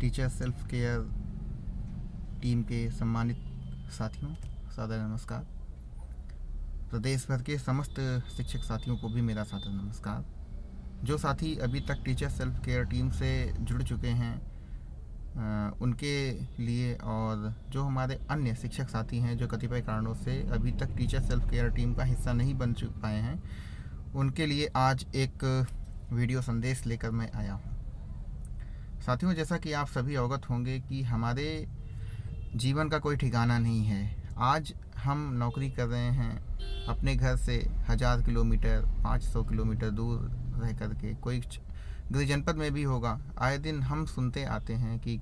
Teacher self care team के सम्मानित साथियों, सादर नमस्कार। प्रदेश भर के समस्त शिक्षक साथियों को भी मेरा सादर नमस्कार। जो साथी अभी तक टीचर सेल्फ केयर टीम से जुड़ चुके हैं उनके लिए, और जो हमारे अन्य शिक्षक साथी हैं जो कतिपय कारणों से अभी तक टीचर सेल्फ केयर टीम का हिस्सा नहीं बन पाए हैं, उनके लिए आज एक वीडियो संदेश लेकर मैं आया हूँ। साथियों, जैसा कि आप सभी अवगत होंगे कि हमारे जीवन का कोई ठिकाना नहीं है। आज हम नौकरी कर रहे हैं अपने घर से 1000 किलोमीटर 500 किलोमीटर दूर रह कर के, कोई गृह जनपद में भी होगा। आए दिन हम सुनते आते हैं कि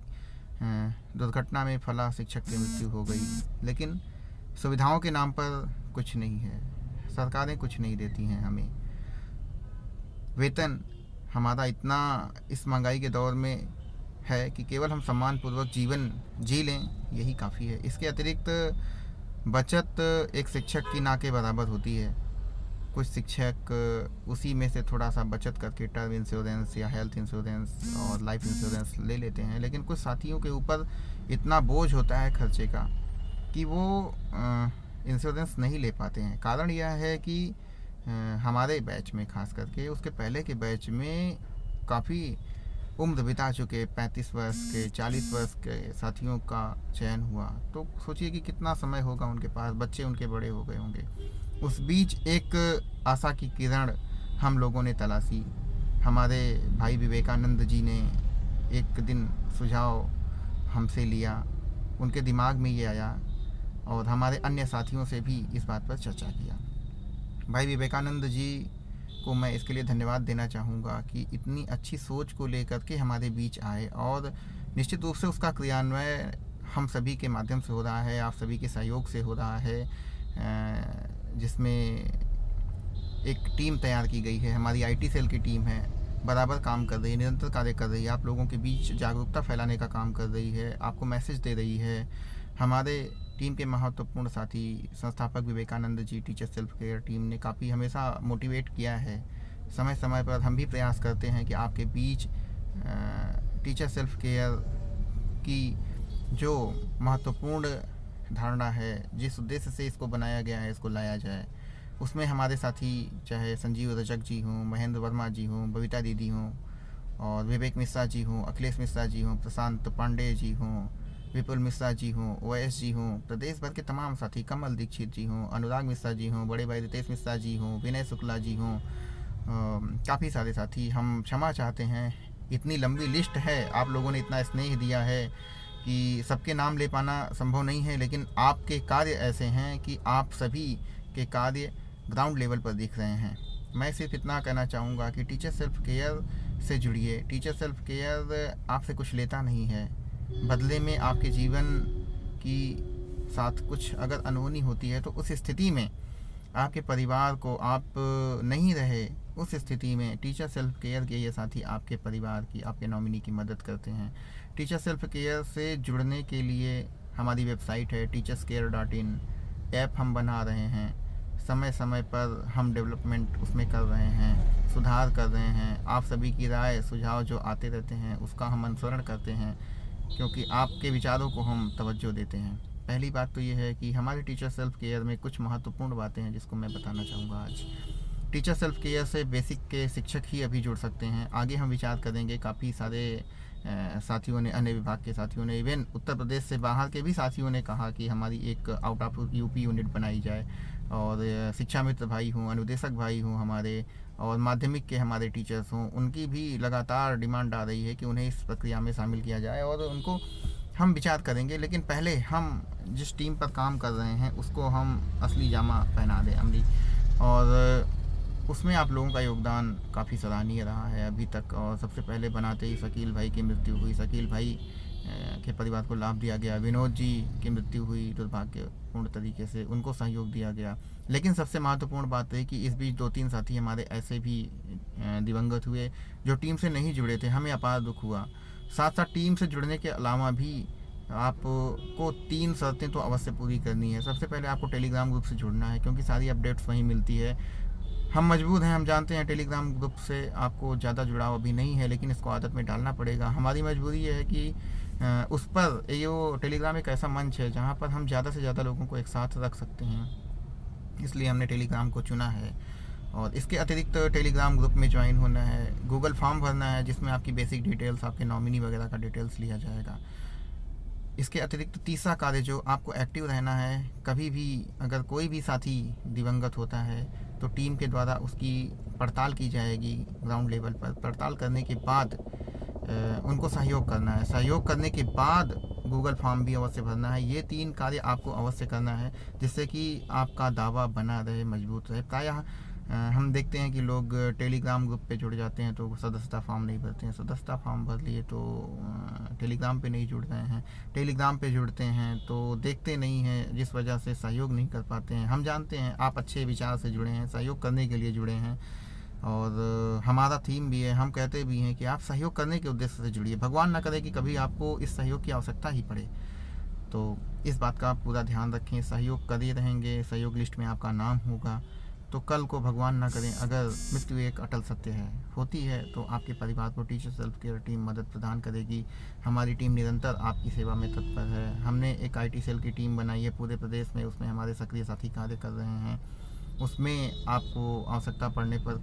दुर्घटना में फला शिक्षक की मृत्यु हो गई, लेकिन सुविधाओं के नाम पर कुछ नहीं है। सरकारें कुछ नहीं देती हैं हमें। वेतन हमारा इतना इस महंगाई के दौर में है कि केवल हम सम्मानपूर्वक जीवन जी लें, यही काफ़ी है। इसके अतिरिक्त बचत एक शिक्षक की ना के बराबर होती है। कुछ शिक्षक उसी में से थोड़ा सा बचत करके टर्म इंश्योरेंस या हेल्थ इंश्योरेंस और लाइफ इंश्योरेंस ले लेते हैं, लेकिन कुछ साथियों के ऊपर इतना बोझ होता है खर्चे का कि वो इंश्योरेंस नहीं ले पाते हैं। कारण यह है कि हमारे बैच में, खास करके उसके पहले के बैच में काफ़ी उम्र बिता चुके 35 वर्ष के 40 वर्ष के साथियों का चयन हुआ। तो सोचिए कि कितना समय होगा उनके पास, बच्चे उनके बड़े हो गए होंगे। उस बीच एक आशा की किरण हम लोगों ने तलाशी। हमारे भाई विवेकानंद जी ने एक दिन सुझाव हमसे लिया, उनके दिमाग में ये आया और हमारे अन्य साथियों से भी इस बात पर चर्चा किया। भाई विवेकानंद जी को मैं इसके लिए धन्यवाद देना चाहूँगा कि इतनी अच्छी सोच को लेकर के हमारे बीच आए, और निश्चित रूप से उसका क्रियान्वयन हम सभी के माध्यम से हो रहा है, आप सभी के सहयोग से हो रहा है, जिसमें एक टीम तैयार की गई है। हमारी आईटी सेल की टीम है, बराबर काम कर रही है, निरंतर कार्य कर रही है, आप लोगों के बीच जागरूकता फैलाने का काम कर रही है, आपको मैसेज दे रही है। हमारे टीम के महत्वपूर्ण साथी संस्थापक Vivekananda ji teacher self care team ने काफ़ी हमेशा मोटिवेट किया है। समय समय पर हम भी प्रयास करते हैं कि आपके बीच टीचर सेल्फ केयर की जो महत्वपूर्ण धारणा है, जिस उद्देश्य से इसको बनाया गया है, इसको लाया जाए। उसमें हमारे साथी चाहे संजीव रजक जी हों, महेंद्र वर्मा जी हों, बबीता दीदी हों, और विवेक मिश्रा जी हों, अखिलेश मिश्रा जी हों, प्रशांत पांडे जी हों, विपुल मिश्रा जी हों, ओएस जी हों, प्रदेश भर के तमाम साथी, कमल दीक्षित जी हों, अनुराग मिश्रा जी हों, बड़े भाई रितेश मिश्रा जी हों, विनय शुक्ला जी हों, काफ़ी सारे साथी। हम क्षमा चाहते हैं, इतनी लंबी लिस्ट है, आप लोगों ने इतना स्नेह दिया है कि सबके नाम ले पाना संभव नहीं है, लेकिन आपके कार्य ऐसे हैं कि आप सभी के कार्य ग्राउंड लेवल पर दिख रहे हैं। मैं सिर्फ इतना कहना चाहूँगा कि टीचर सेल्फ केयर से जुड़िए। टीचर सेल्फ केयर आपसे कुछ लेता नहीं है, बदले में आपके जीवन की साथ कुछ अगर अनहोनी होती है तो उस स्थिति में आपके परिवार को, आप नहीं रहे उस स्थिति में टीचर सेल्फ केयर के ये साथी आपके परिवार की, आपके नॉमिनी की मदद करते हैं। टीचर सेल्फ केयर से जुड़ने के लिए हमारी वेबसाइट है teacherscare.in। ऐप हम बना रहे हैं, समय समय पर हम डेवलपमेंट उसमें कर रहे हैं, सुधार कर रहे हैं। आप सभी की राय सुझाव जो आते रहते हैं उसका हम अनुसरण करते हैं, क्योंकि आपके विचारों को हम तवज्जो देते हैं। पहली बात तो ये है कि हमारे टीचर सेल्फ केयर में कुछ महत्वपूर्ण बातें हैं जिसको मैं बताना चाहूँगा आज। टीचर सेल्फ केयर से बेसिक के शिक्षक ही अभी जुड़ सकते हैं। आगे हम विचार करेंगे। काफ़ी सारे साथियों ने, अन्य विभाग के साथियों ने, इवन उत्तर प्रदेश से बाहर के भी साथियों ने कहा कि हमारी एक आउट ऑफ यूपी यूनिट बनाई जाए, और शिक्षा मित्र भाई हों, अनुदेशक भाई हों हमारे, और माध्यमिक के हमारे टीचर्स हों, उनकी भी लगातार डिमांड आ रही है कि उन्हें इस प्रक्रिया में शामिल किया जाए, और उनको हम विचार करेंगे। लेकिन पहले हम जिस टीम पर काम कर रहे हैं उसको हम असली जामा पहना दें, अमली, और उसमें आप लोगों का योगदान काफ़ी सराहनीय रहा है अभी तक। और सबसे पहले बनाते ही शकील भाई की मृत्यु हुई, शकील भाई के परिवार को लाभ दिया गया। विनोद जी की मृत्यु हुई दुर्भाग्यपूर्ण तरीके से, उनको सहयोग दिया गया। लेकिन सबसे महत्वपूर्ण बात है कि इस बीच 2-3 साथी हमारे ऐसे भी दिवंगत हुए जो टीम से नहीं जुड़े थे। हमें अपार दुख हुआ। साथ साथ टीम से जुड़ने के अलावा भी आपको 3 शर्तें तो अवश्य पूरी करनी है। सबसे पहले आपको टेलीग्राम ग्रुप से जुड़ना है, क्योंकि सारी अपडेट्स वहीं मिलती है। हम मजबूर हैं, हम जानते हैं टेलीग्राम ग्रुप से आपको ज़्यादा जुड़ाव अभी नहीं है, लेकिन इसको आदत में डालना पड़ेगा। हमारी मजबूरी ये है कि उस पर ये वो टेलीग्राम एक ऐसा मंच है जहाँ पर हम ज़्यादा से ज़्यादा लोगों को एक साथ रख सकते हैं, इसलिए हमने टेलीग्राम को चुना है। और इसके अतिरिक्त टेलीग्राम ग्रुप में ज्वाइन होना है, गूगल फॉर्म भरना है जिसमें आपकी बेसिक डिटेल्स, आपके नॉमिनी वगैरह का डिटेल्स लिया जाएगा। इसके अतिरिक्त तीसरा कार्य जो आपको एक्टिव रहना है, कभी भी अगर कोई भी साथी दिवंगत होता है तो टीम के द्वारा उसकी पड़ताल की जाएगी ग्राउंड लेवल पर। पड़ताल करने के बाद उनको सहयोग करना है, सहयोग करने के बाद गूगल फॉर्म भी अवश्य भरना है। ये 3 कार्य आपको अवश्य करना है जिससे कि आपका दावा बना रहे, मजबूत रहे। प्रायः हम देखते हैं कि लोग टेलीग्राम ग्रुप पे जुड़ जाते हैं तो सदस्यता फॉर्म नहीं भरते हैं, सदस्यता फॉर्म भर लिए तो टेलीग्राम पे नहीं जुड़ रहे हैं, टेलीग्राम पे जुड़ते हैं तो देखते नहीं हैं, जिस वजह से सहयोग नहीं कर पाते हैं। हम जानते हैं आप अच्छे विचार से जुड़े हैं, सहयोग करने के लिए जुड़े हैं और हमारा थीम भी है, हम कहते भी हैं कि आप सहयोग करने के उद्देश्य से जुड़िए। भगवान ना करे कि कभी आपको इस सहयोग की आवश्यकता ही पड़े, तो इस बात का आप पूरा ध्यान रखें। सहयोग कर ही रहेंगे, सहयोग लिस्ट में आपका नाम होगा, तो कल को भगवान ना करें अगर मृत्यु एक अटल सत्य है होती है तो आपके परिवार को टीचर सेल्फ केयर टीम मदद प्रदान करेगी। हमारी टीम निरंतर आपकी सेवा में तत्पर है। हमने एक IT सेल की टीम बनाई है पूरे प्रदेश में, उसमें हमारे सक्रिय साथी कार्य कर रहे हैं। उसमें आपको आवश्यकता पड़ने पर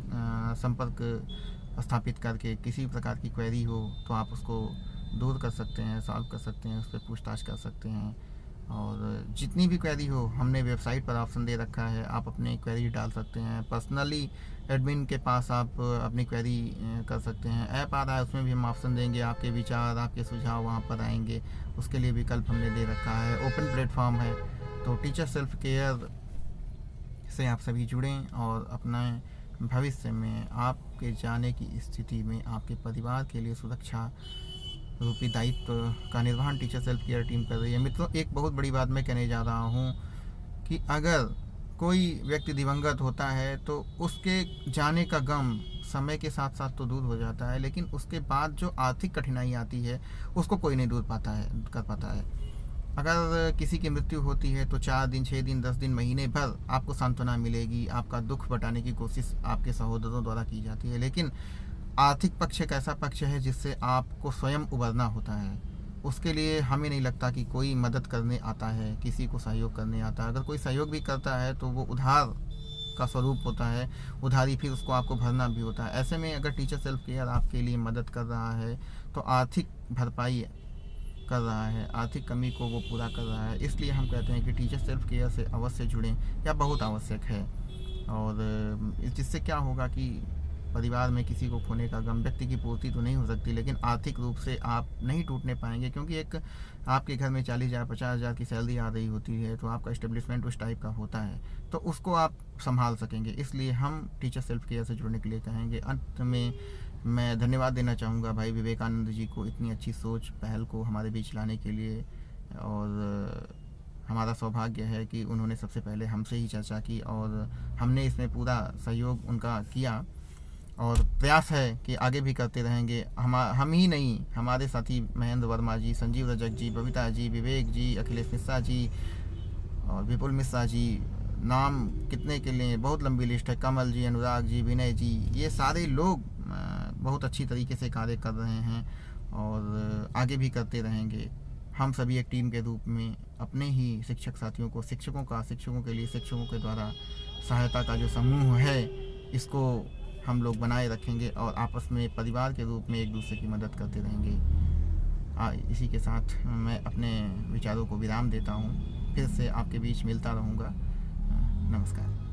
संपर्क स्थापित करके किसी प्रकार की क्वेरी हो तो आप उसको दूर कर सकते हैं, सॉल्व कर सकते हैं, उस पर पूछताछ कर सकते हैं। और जितनी भी क्वेरी हो हमने वेबसाइट पर ऑप्शन दे रखा है, आप अपनी क्वेरी डाल सकते हैं। पर्सनली एडमिन के पास आप अपनी क्वेरी कर सकते हैं। ऐप आ रहा है उसमें भी हम ऑप्शन देंगे, आपके विचार, आपके सुझाव वहाँ पर आएंगे, उसके लिए विकल्प हमने दे रखा है। ओपन प्लेटफॉर्म है, तो टीचर सेल्फ केयर से आप सभी जुड़ें और अपने भविष्य में आपके जाने की स्थिति में आपके परिवार के लिए सुरक्षा रूपी दायित्व का निर्वहन टीचर सेल्फ केयर टीम कर रही है। मित्रों, एक बहुत बड़ी बात मैं कहने जा रहा हूँ कि अगर कोई व्यक्ति दिवंगत होता है तो उसके जाने का गम समय के साथ साथ तो दूर हो जाता है, लेकिन उसके बाद जो आर्थिक कठिनाई आती है उसको कोई नहीं कर पाता है। अगर किसी की मृत्यु होती है तो 4 दिन, 6 दिन, 10 दिन, महीने भर आपको सांत्वना मिलेगी, आपका दुख बटाने की कोशिश आपके सहोदरों द्वारा की जाती है। लेकिन आर्थिक पक्ष एक ऐसा पक्ष है जिससे आपको स्वयं उबरना होता है। उसके लिए हमें नहीं लगता कि कोई मदद करने आता है, किसी को सहयोग करने आता है। अगर कोई सहयोग भी करता है तो वो उधार का स्वरूप होता है, उधारी फिर उसको आपको भरना भी होता है। ऐसे में अगर टीचर सेल्फ केयर आपके लिए मदद कर रहा है तो आर्थिक भरपाई कर रहा है, आर्थिक कमी को वो पूरा कर रहा है। इसलिए हम कहते हैं कि टीचर सेल्फ केयर से अवश्य जुड़ें, या बहुत आवश्यक है। और जिससे क्या होगा कि परिवार में किसी को खोने का गम, व्यक्ति की पूर्ति तो नहीं हो सकती लेकिन आर्थिक रूप से आप नहीं टूटने पाएंगे, क्योंकि एक आपके घर में 40,000 50,000 की सैलरी आ रही होती है तो आपका इस्टेब्लिशमेंट उस टाइप का होता है, तो उसको आप संभाल सकेंगे। इसलिए हम टीचर सेल्फ केयर से जुड़ने के लिए कहेंगे। अंत में मैं धन्यवाद देना चाहूँगा भाई विवेकानंद जी को, इतनी अच्छी सोच पहल को हमारे बीच लाने के लिए। और हमारा सौभाग्य है कि उन्होंने सबसे पहले हमसे ही चर्चा की और हमने इसमें पूरा सहयोग उनका किया और प्रयास है कि आगे भी करते रहेंगे। हम ही नहीं, हमारे साथी महेंद्र वर्मा जी, संजीव रजक जी, बबीता जी, विवेक जी, अखिलेश मिश्रा जी और विपुल मिश्रा जी, नाम कितने के लिए बहुत लंबी लिस्ट है, कमल जी, अनुराग जी, विनय जी, ये सारे लोग बहुत अच्छी तरीके से कार्य कर रहे हैं और आगे भी करते रहेंगे। हम सभी एक टीम के रूप में अपने ही शिक्षक साथियों को, शिक्षकों के लिए शिक्षकों के द्वारा सहायता का जो समूह है इसको हम लोग बनाए रखेंगे और आपस में परिवार के रूप में एक दूसरे की मदद करते रहेंगे। इसी के साथ मैं अपने विचारों को विराम देता हूँ, फिर से आपके बीच मिलता रहूँगा। नमस्कार।